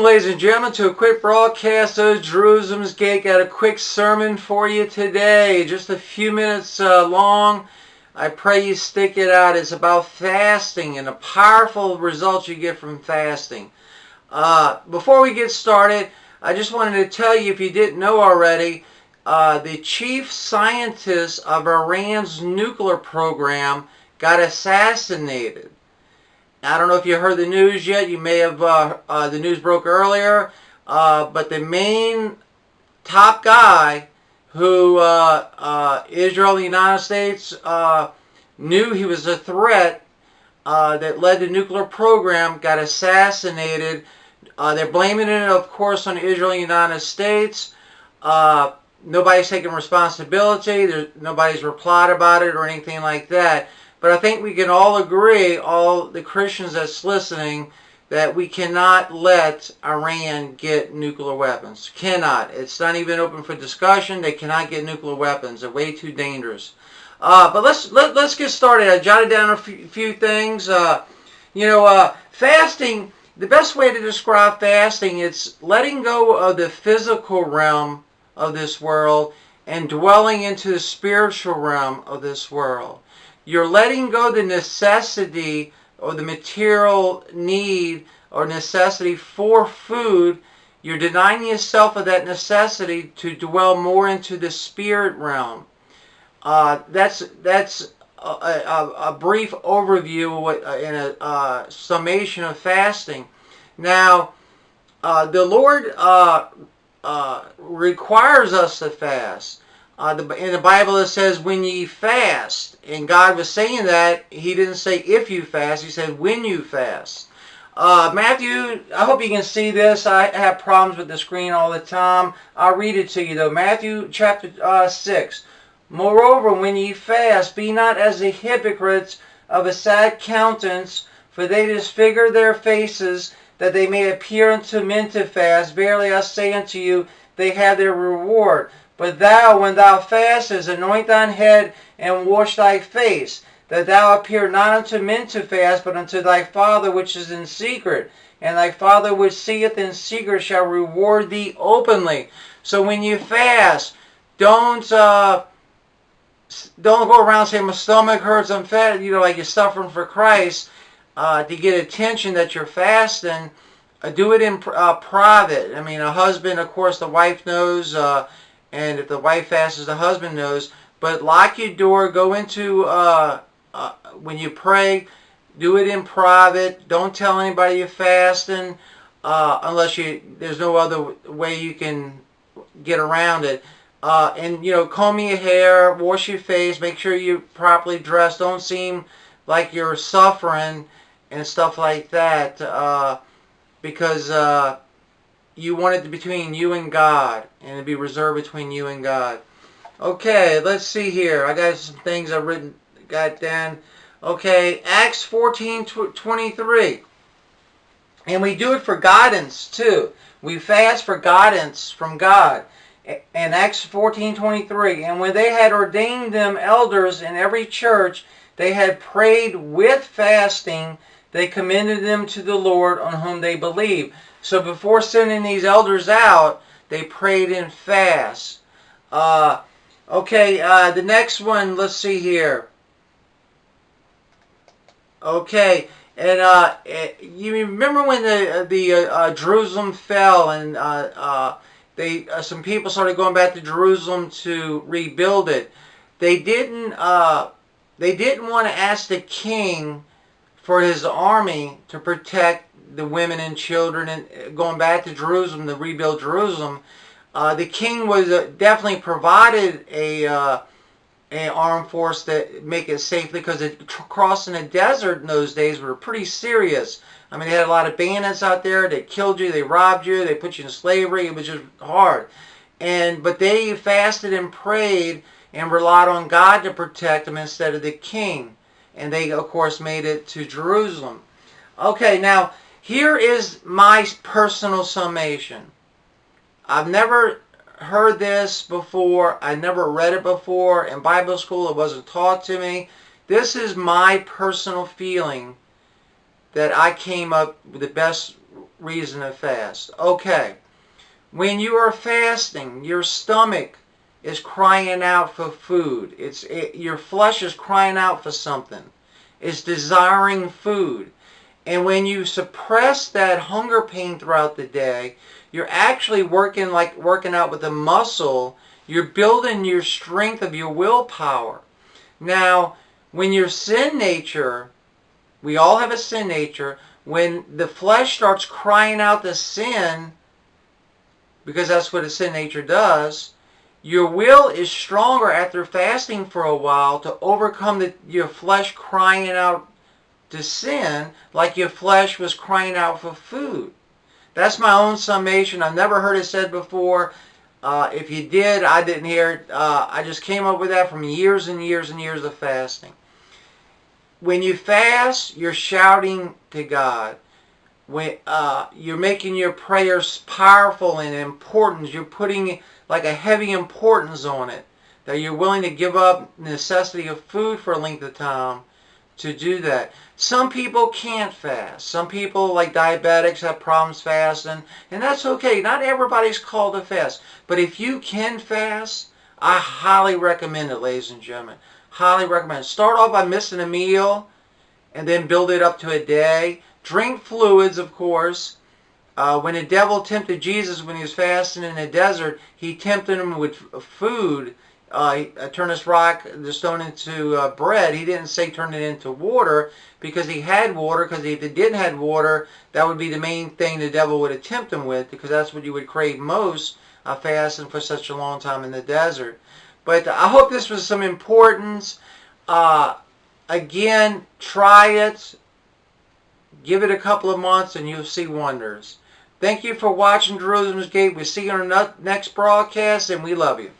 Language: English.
Welcome, ladies and gentlemen, to a quick broadcast of Jerusalem's Gate. Got a quick sermon for you today, just a few minutes long. I pray you stick it out. It's about fasting and the powerful results you get from fasting. Before we get started, I just wanted to tell you, if you didn't know already, the chief scientist of Iran's nuclear program got assassinated. I don't know if you heard the news yet. You may have, the news broke earlier. But the main top guy who Israel and the United States knew he was a threat that led the nuclear program got assassinated. They're blaming it, of course, on Israel and the United States. Nobody's taking responsibility. Nobody's replied about it or anything like that. But I think we can all agree, all the Christians that's listening, that we cannot let Iran get nuclear weapons. Cannot. It's not even open for discussion. They cannot get nuclear weapons. They're way too dangerous. But let's get started. I jotted down a few things. Fasting, the best way to describe fasting, it's letting go of the physical realm of this world and dwelling into the spiritual realm of this world. You're letting go the necessity or the material need or necessity for food. You're denying yourself of that necessity to dwell more into the spirit realm. That's a brief overview and a summation of fasting. Now, the Lord requires us to fast. In the Bible it says, when ye fast. And God was saying that. He didn't say if you fast. He said when you fast. Matthew, I hope you can see this. I have problems with the screen all the time. I'll read it to you though. Matthew chapter 6. Moreover, when ye fast, be not as the hypocrites of a sad countenance, for they disfigure their faces, that they may appear unto men to fast. Verily I say unto you, they have their reward. But thou, when thou fastest, anoint thine head and wash thy face, that thou appear not unto men to fast, but unto thy Father which is in secret. And thy Father which seeth in secret shall reward thee openly. So when you fast, don't go around saying my stomach hurts, I'm fat, like you're suffering for Christ, to get attention that you're fasting. Do it in private. I mean, a husband, of course, the wife knows. And if the wife fasts, the husband knows. But lock your door. Go into, when you pray, do it in private. Don't tell anybody you're fasting unless there's no other way you can get around it. And comb your hair, wash your face, make sure you're properly dressed. Don't seem like you're suffering and stuff like that because you want it between you and God, and to be reserved between you and God. Okay, let's see here. I got some things I've got down. Okay, Acts 14:23. And we do it for guidance too. We fast for guidance from God. And Acts 14:23. And when they had ordained them elders in every church, they had prayed with fasting. They commended them to the Lord on whom they believed. So before sending these elders out, they prayed and fast. The next one, let's see here. Okay, and you remember when the Jerusalem fell, and some people started going back to Jerusalem to rebuild it. They didn't want to ask the king for his army to protect the women and children, and going back to Jerusalem to rebuild Jerusalem. The king was definitely provided an armed force that make it safely, because crossing the desert in those days were pretty serious. I mean, they had a lot of bandits out there. They killed you, they robbed you, they put you in slavery. It was just hard. But they fasted and prayed and relied on God to protect them instead of the king. And they, of course, made it to Jerusalem. Okay, now here is my personal summation. I've never heard this before. I never read it before. In Bible school, it wasn't taught to me. This is my personal feeling that I came up with the best reason to fast. Okay. When you are fasting, your stomach is crying out for food. Your flesh is crying out for something. It's desiring food. And when you suppress that hunger pain throughout the day, you're actually working out with a muscle. You're building your strength of your willpower. Now, when your sin nature, we all have a sin nature, when the flesh starts crying out to sin, because that's what a sin nature does, your will is stronger after fasting for a while to overcome your flesh crying out to sin like your flesh was crying out for food. That's my own summation. I've never heard it said before. If you did, I didn't hear it. I just came up with that from years and years and years of fasting. When you fast, you're shouting to God. When you're making your prayers powerful and important, you're putting like a heavy importance on it, that you're willing to give up necessity of food for a length of time to do that. Some people can't fast. Some people, like diabetics, have problems fasting, and that's okay. Not everybody's called to fast. But if you can fast, I highly recommend it, ladies and gentlemen. Highly recommend it. Start off by missing a meal, and then build it up to a day. Drink fluids, of course. When the devil tempted Jesus when he was fasting in the desert, he tempted him with food. Turn this rock, the stone, into bread. He didn't say turn it into water because he had water, because if it didn't have water, that would be the main thing the devil would tempt him with, because that's what you would crave most, fasting for such a long time in the desert. But I hope this was some importance. Again, try it. Give it a couple of months and you'll see wonders. Thank you for watching Jerusalem's Gate. We'll see you on our next broadcast, and we love you.